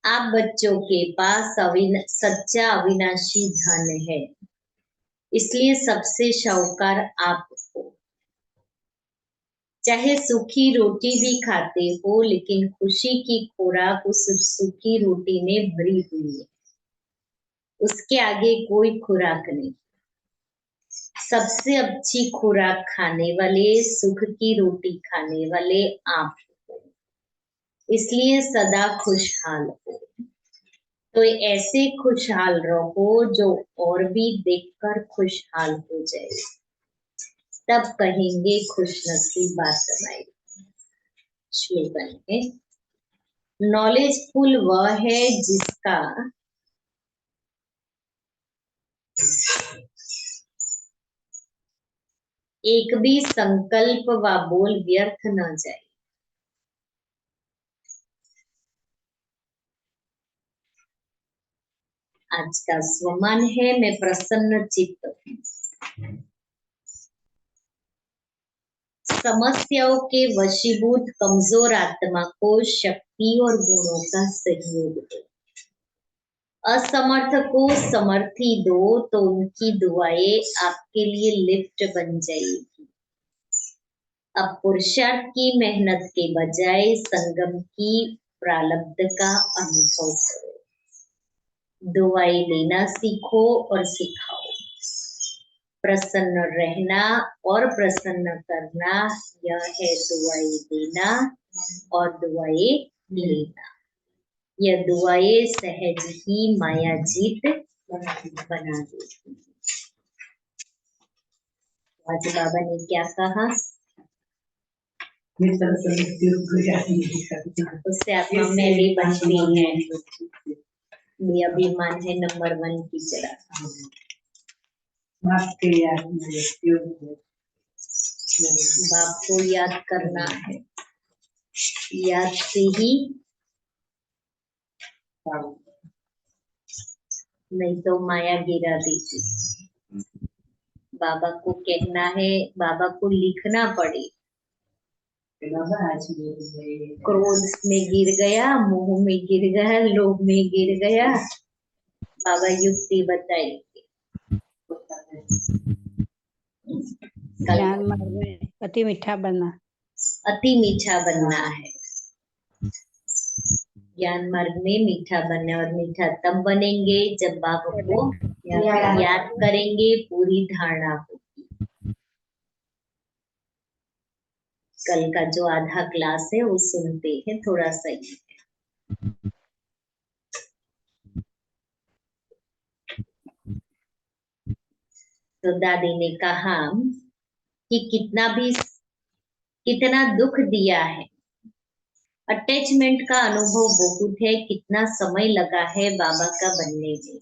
Speaker 2: आप बच्चों के पास सच्चा अविनाशी धन है, इसलिए सबसे शाहूकार आप हो। चाहे सूखी रोटी भी खाते हो, लेकिन खुशी की खुराक उस सूखी रोटी में भरी हुई है। उसके आगे कोई खुराक नहीं। सबसे अच्छी खुराक खाने वाले, सुख की रोटी खाने वाले आप हो, इसलिए सदा खुशहाल हो। तो ऐसे खुशहाल रहो जो और भी देखकर खुशहाल हो जाए, तब कहेंगे खुशनसीब बात। स्लोगन है, नॉलेजफुल वह है जिसका एक भी संकल्प व बोल व्यर्थ न जाए। आज का स्वमान है, मैं प्रसन्न चित्त हूँ। समस्याओं के वशीभूत कमजोर आत्मा को शक्ति और गुणों का सहयोग दो। असमर्थ को समर्थी दो तो उनकी दुआएं आपके लिए लिफ्ट बन जाएगी। अब पुरुषार्थ की मेहनत के बजाय संगम की प्रारब्ध का अनुभव करो। दुआएं लेना सीखो और सिखाओ। प्रसन्न रहना और प्रसन्न करना, यह है दुआएं देना और दुआएं लेना। यह दुआएं सहज ही माया जीत बना देती। आज बाबा ने क्या कहा? उससे आत्मा मैली बनती है, ये अभिमान है नंबर 1 की जरा। बाप को याद करना है, याद से ही, नहीं तो माया गिरा देती। बाबा को कहना है, बाबा को लिखना पड़े। क्रोध में गिर गया, मोह में गिर गया, लोभ में गिर गया, बाबा युक्ति बताएंगे।
Speaker 3: ज्ञान मार्ग में अति मीठा बनना,
Speaker 2: अति मीठा बनना है। ज्ञान मार्ग में मीठा बनना, और मीठा तब बनेंगे जब बाबा को याद करेंगे, पूरी धारणा होगी। कल का जो आधा क्लास है वो सुनते हैं, थोड़ा सही है। तो दादी ने कहा कि कितना दुख दिया है, अटैचमेंट का अनुभव बहुत है, कितना समय लगा है बाबा का बनने में,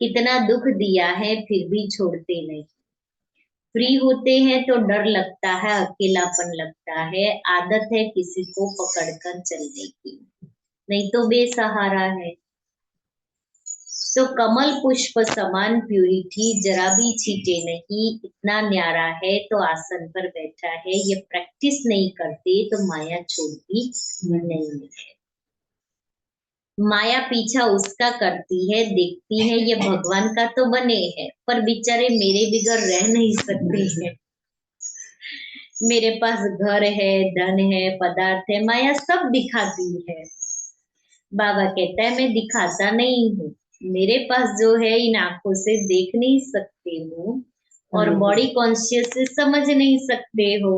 Speaker 2: कितना दुख दिया है फिर भी छोड़ते नहीं। फ्री होते हैं तो डर लगता है, अकेलापन लगता है, आदत है किसी को पकड़कर चलने की, नहीं तो बेसहारा है। तो कमल पुष्प समान प्यूरिटी जरा भी छीटे नहीं, इतना न्यारा है तो आसन पर बैठा है। ये प्रैक्टिस नहीं करते तो माया छोड़ती नहीं है। माया पीछा उसका करती है, देखती है ये भगवान का तो बने हैं, पर बेचारे मेरे बिगड़ रह नहीं सकते हैं। मेरे पास घर है, धन है, पदार्थ है, माया सब दिखाती है। बाबा कहता है मैं दिखाता नहीं हूँ, मेरे पास जो है इन आंखों से देख नहीं सकते हो और बॉडी कॉन्शियस से समझ नहीं सकते हो।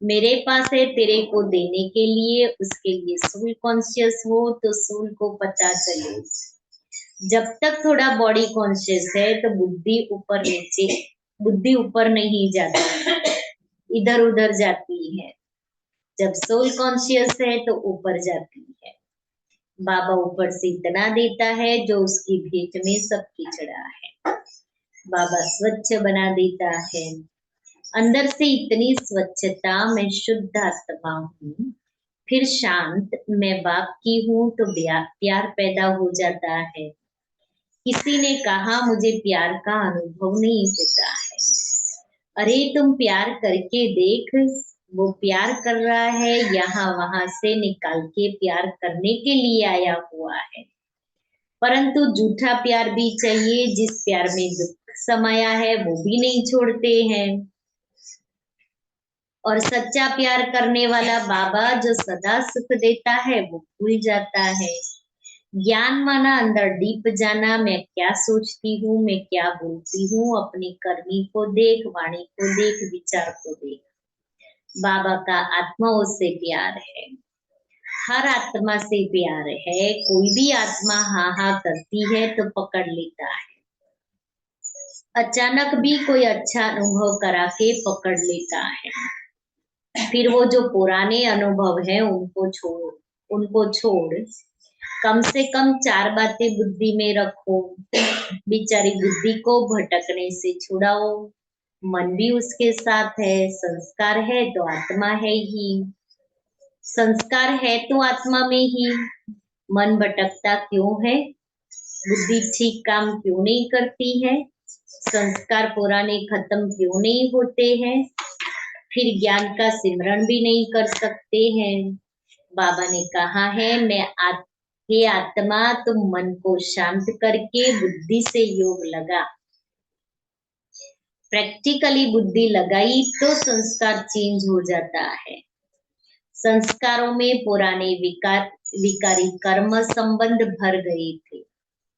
Speaker 2: मेरे पास है तेरे को देने के लिए, उसके लिए सोल कॉन्शियस हो तो सोल को पता चले। जब तक थोड़ा बॉडी कॉन्शियस है तो बुद्धि ऊपर नहीं जाती, इधर उधर जाती है। जब सोल कॉन्शियस है तो ऊपर जाती है। बाबा ऊपर से इतना देता है जो उसकी भेंट में सब खिचड़ा है। बाबा स्वच्छ बना देता है, अंदर से इतनी स्वच्छता, मैं शुद्ध आत्मा हूँ, फिर शांत, मैं बाप की हूँ तो प्यार पैदा हो जाता है। किसी ने कहा मुझे प्यार का अनुभव नहीं होता है। अरे तुम प्यार करके देख, वो प्यार कर रहा है, यहाँ वहां से निकाल के प्यार करने के लिए आया हुआ है। परंतु झूठा प्यार भी चाहिए, जिस प्यार में दुख समाया है वो भी नहीं छोड़ते हैं। और सच्चा प्यार करने वाला बाबा जो सदा सुख देता है वो भूल जाता है। ज्ञान माना अंदर डीप जाना, मैं क्या सोचती हूँ, मैं क्या बोलती हूँ, अपनी करनी को देख, वाणी को देख, विचार को देख। बाबा का आत्माओं से प्यार है। हर आत्मा से प्यार है। कोई भी आत्मा हाँ हाँ करती है तो पकड़ लेता है। अचानक भी कोई अच्छा अनुभव करा के पकड़ लेता है। फिर वो जो पुराने अनुभव है उनको छोड़ कम से कम 4 बातें बुद्धि में रखो। बेचारी बुद्धि को भटकने से छुड़ाओ। मन भी उसके साथ है। संस्कार है तो आत्मा है ही। संस्कार है तो आत्मा में ही। मन भटकता क्यों है? बुद्धि ठीक काम क्यों नहीं करती है? संस्कार पुराने खत्म क्यों नहीं होते हैं? फिर ज्ञान का सिमरण भी नहीं कर सकते हैं। बाबा ने कहा है हे आत्मा, तुम मन को शांत करके बुद्धि से योग लगा। प्रैक्टिकली बुद्धि लगाई तो संस्कार चेंज हो जाता है। संस्कारों में पुराने विकारी कर्म संबंध भर गए थे,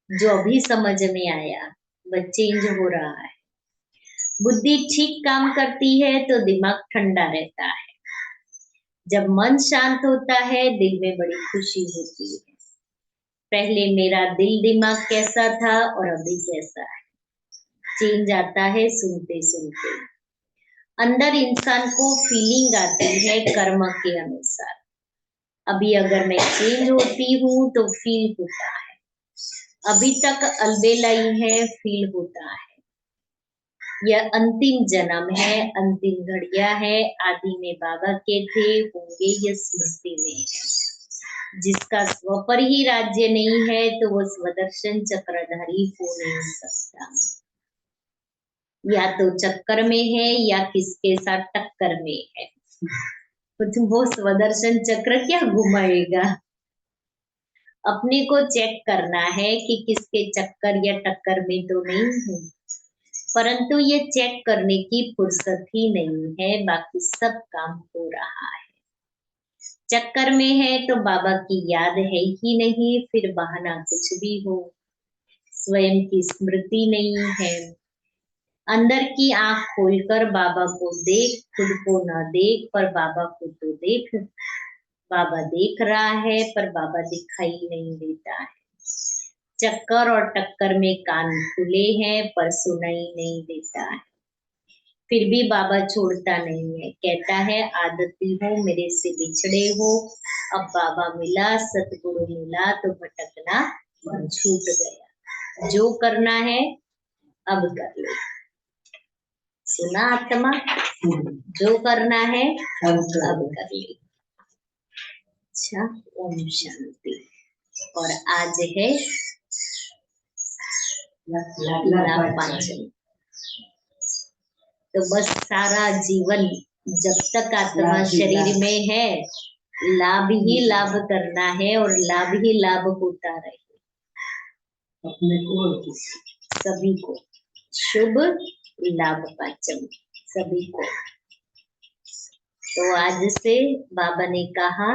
Speaker 2: जो अभी समझ में आया। बस चेंज हो रहा है। बुद्धि ठीक काम करती है तो दिमाग ठंडा रहता है। जब मन शांत होता है दिल में बड़ी खुशी होती है। पहले मेरा दिल दिमाग कैसा था और अभी कैसा है, चेंज आता है सुनते सुनते। अंदर इंसान को फीलिंग आती है कर्म के अनुसार। अभी अगर मैं चेंज होती हूँ तो फील होता है। अभी तक अलबेलाई है, फील होता है। यह अंतिम जन्म है, अंतिम घड़िया है। आदि में बाबा के थे, होंगे यह स्मृति में है। जिसका स्व पर ही राज्य नहीं है तो वो स्वदर्शन चक्रधारी हो नहीं सकता। या तो चक्कर में है या किसके साथ टक्कर में है। तो वो स्वदर्शन चक्र क्या घुमाएगा? अपने को चेक करना है कि किसके चक्कर या टक्कर में तो नहीं है। परंतु ये चेक करने की फुर्सत ही नहीं है, बाकी सब काम हो रहा है। चक्कर में है तो बाबा की याद है ही नहीं, फिर बहाना कुछ भी हो। स्वयं की स्मृति नहीं है। अंदर की आंख खोलकर बाबा को देख, खुद को ना देख पर बाबा को तो देख। बाबा देख रहा है पर बाबा दिखाई नहीं देता है। चक्कर और टक्कर में कान खुले हैं पर सुनाई नहीं देता है। फिर भी बाबा छोड़ता नहीं है। कहता है आदती हो मेरे से बिछड़े हो, अब बाबा मिला, सतगुरु मिला तो भटकना छूट गया। जो करना है अब कर ले। सुना आत्मा? जो करना है अब कर ले। अच्छा, ओम शांति। और आज है लाभ पांचम। तो बस सारा जीवन जब तक आत्मा शरीर में है लाभ ही लाभ करना है और लाभ ही लाभ होता रहे
Speaker 4: अपने को
Speaker 2: सभी को। शुभ लाभ पांचम सभी को। तो आज से बाबा ने कहा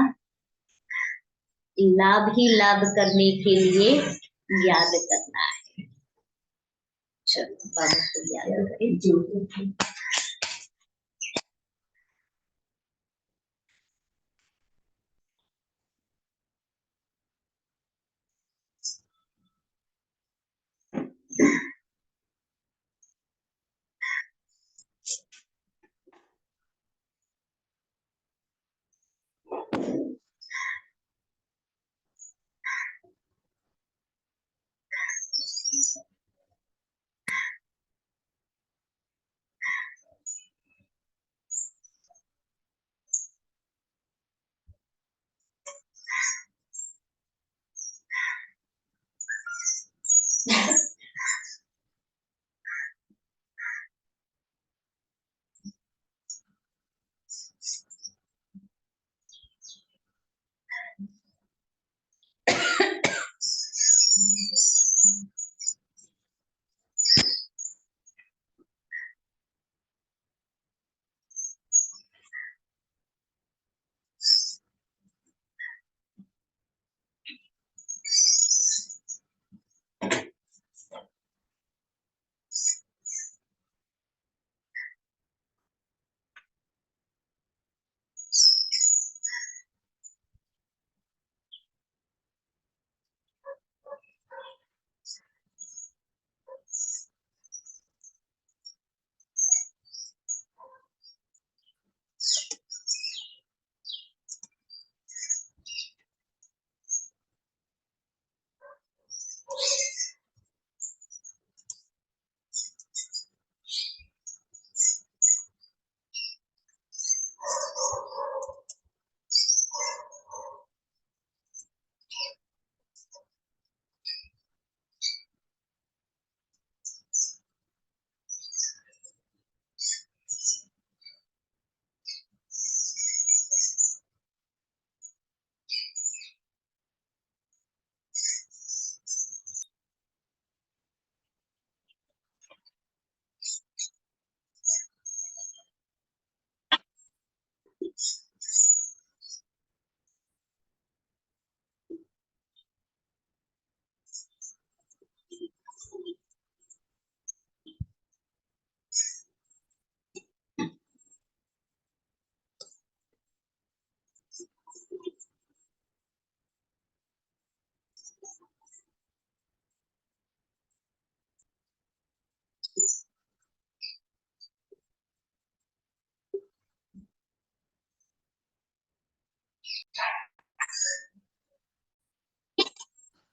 Speaker 2: लाभ ही लाभ करने के लिए याद करना है। चलो बाबा को याद करें।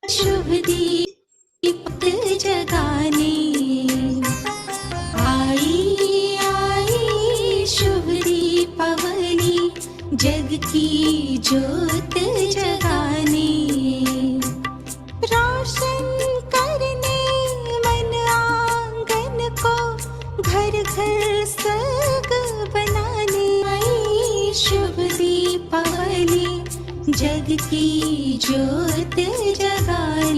Speaker 5: शुभ दीप जगाने आई आई शुभ दीपावली जग की ज्योत जगाने रोशन करने मन आंगन को घर घर स्वर्ग बनाने आई शुभ दीपावली जग की ज्योत जगाने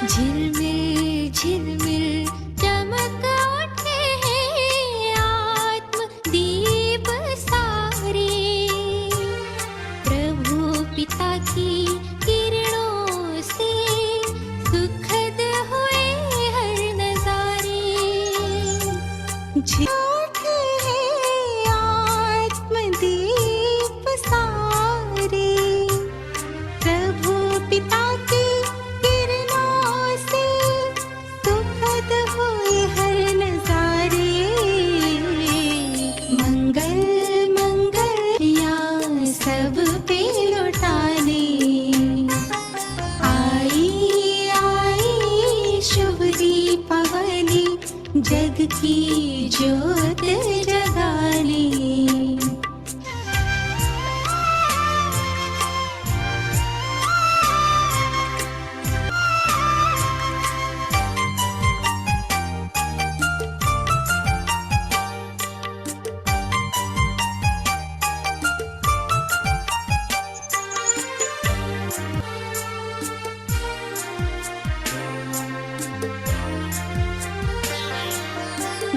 Speaker 5: झिलमिल झिलमिल चमक उठे हैं आत्म दीप सारे प्रभु पिता की किरणों से सुखद हुए हर नजारे उठे हैं आत्म दीप सारे प्रभु पिता की जग की ज्योत जगाने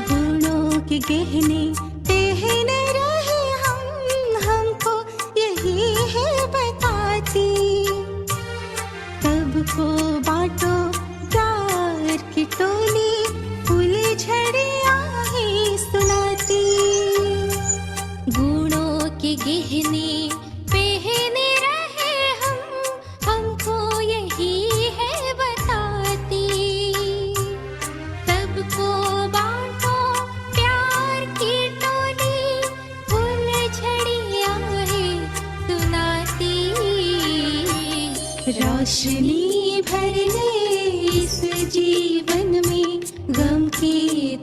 Speaker 5: गुणों के गहने पहने रहे हमको यही है बताती सबको बांटो प्यार की टोली फूल झड़ियां ही सुनाती गुणों के गहने पहने रहे हमको यही है बताती सबको बांटो प्यार की टोली फूल झड़ियां है सुनाती रोशनी भर ले इस जीवन में गम के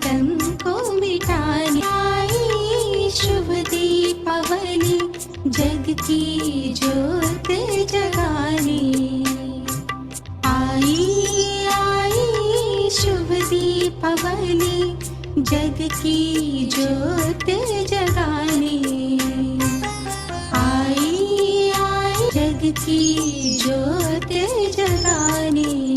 Speaker 5: तन को मिटाने आई शुभ दीपावली जग की ज्योत जगाने आई आई शुभ दीपावली जग की ज्योत जगाने आई आई जग की ज्योत जगाने